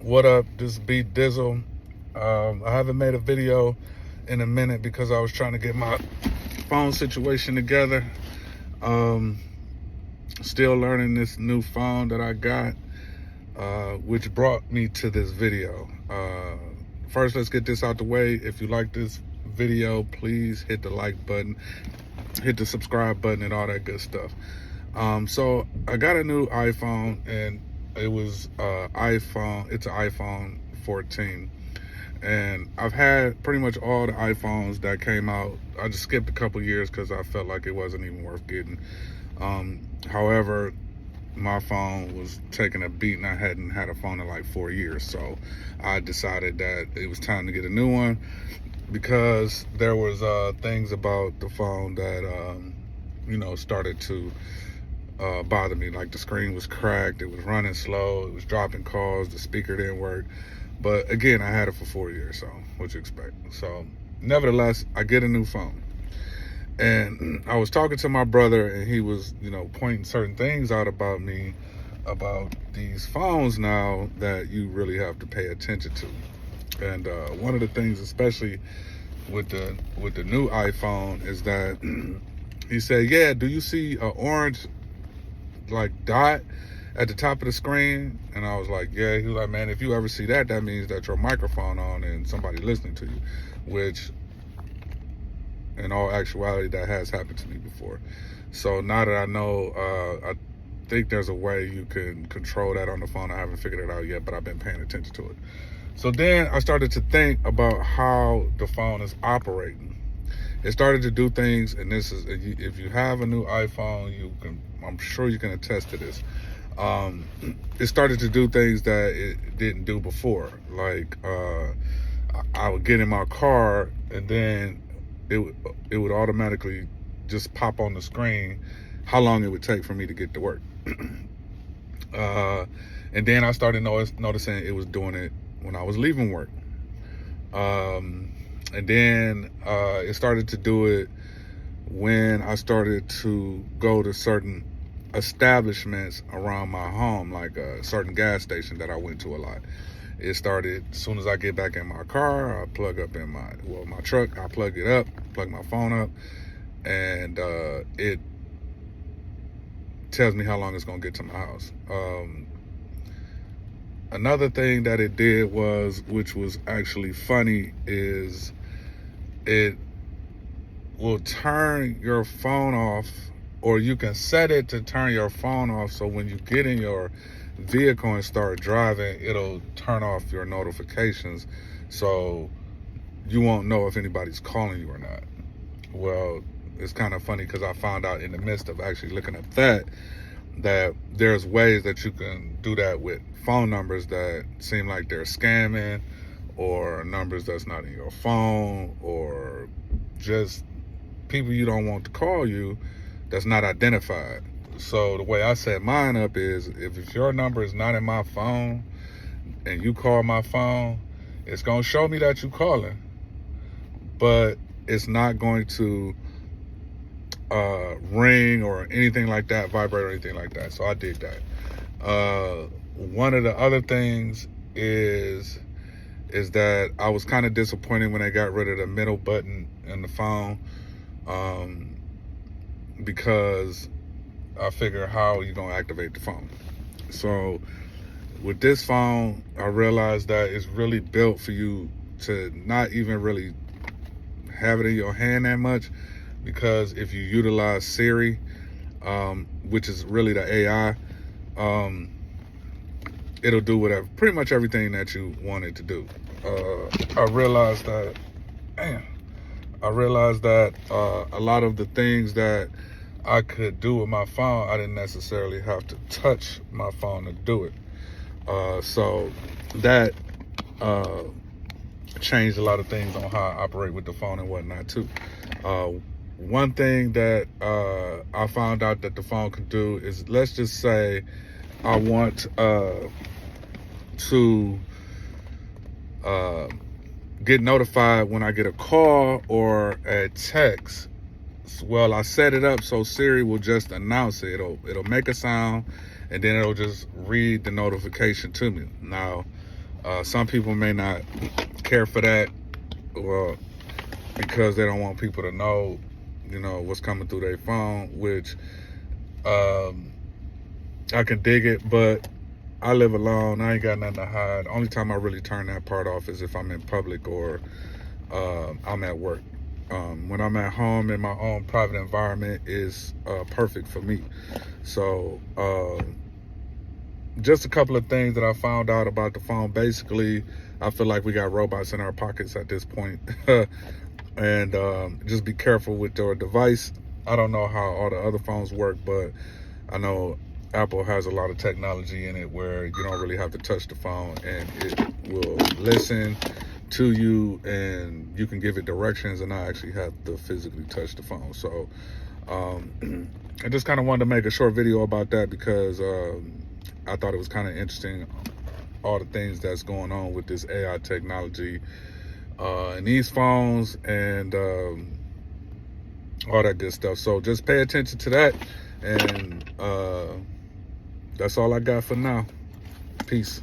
What up? This is B Dizzle. I haven't made a video in a minute because I was trying to get my phone situation together. Still learning this new phone that I got, which brought me to this video. First, let's get this out the way. If you like this video, please hit the like button, hit the subscribe button, and all that good stuff. So I got a new iPhone, and it was it's an iPhone 14. And I've had pretty much all the iPhones that came out. I just skipped a couple years because I felt like it wasn't even worth getting. However, my phone was taking a beat and I hadn't had a phone in like 4 years. So I decided that it was time to get a new one because there was things about the phone that, started to bother me. Like the screen was cracked, it was running slow, it was dropping calls, the speaker didn't work. But again, I had it for 4 years, so what you expect? So nevertheless, I get a new phone. And I was talking to my brother, and he was, pointing certain things out about me, about these phones now that you really have to pay attention to. And one of the things, especially with the new iPhone, is that he said, "Yeah, do you see an orange dot at the top of the screen?" And I was like, "Yeah." He was like, "Man, if you ever see that, that means that your microphone on and somebody listening to you," which in all actuality, that has happened to me before. So now that I know, I think there's a way you can control that on the phone. I haven't figured it out yet, but I've been paying attention to it. So then I started to think about how the phone is operating. It started to do things, and this is, if you have a new iPhone, I'm sure you can attest to this. It started to do things that it didn't do before. Like I would get in my car, and then it would automatically just pop on the screen how long it would take for me to get to work. And then I started noticing it was doing it when I was leaving work. And then it started to do it when I started to go to certain establishments around my home, like a certain gas station that I went to a lot. It started as soon as I get back in my car, I plug up in my truck, I plug it up, plug my phone up, and it tells me how long it's gonna get to my house. Another thing that it did which was actually funny, is it will turn your phone off, or you can set it to turn your phone off, so when you get in your vehicle and start driving, it'll turn off your notifications, so you won't know if anybody's calling you or not. Well, it's kind of funny because I found out in the midst of actually looking at that there's ways that you can do that with phone numbers that seem like they're scamming, or numbers that's not in your phone, or just people you don't want to call you that's not identified. So the way I set mine up is, if your number is not in my phone and you call my phone, it's going to show me that you're calling, but it's not going to ring or anything like that, vibrate or anything like that. So I did that. One of the other things is that I was kind of disappointed when they got rid of the middle button in the phone, because I figure, how are you gonna activate the phone? So with this phone, I realized that it's really built for you to not even really have it in your hand that much, because if you utilize Siri, which is really the AI, it'll do whatever, pretty much everything that you want it to do. I realized that a lot of the things that I could do with my phone, I didn't necessarily have to touch my phone to do it. So that changed a lot of things on how I operate with the phone and whatnot too. One thing that I found out that the phone could do is, let's just say I want to get notified when I get a call or a text. Well, I set it up so Siri will just announce it. It'll make a sound, and then it'll just read the notification to me. Now, Some people may not care for that, well, because they don't want people to know, you know, what's coming through their phone, which I can dig it, but I live alone. I ain't got nothing to hide. Only time I really turn that part off is if I'm in public or I'm at work. When I'm at home in my own private environment is perfect for me. So just a couple of things that I found out about the phone. Basically, I feel like we got robots in our pockets at this point. And just be careful with your device. I don't know how all the other phones work, but I know Apple has a lot of technology in it where you don't really have to touch the phone and it will listen to you and you can give it directions and not actually have to physically touch the phone. So I just kind of wanted to make a short video about that because I thought it was kind of interesting, all the things that's going on with this AI technology in these phones and all that good stuff. So just pay attention to that, and that's all I got for now. Peace.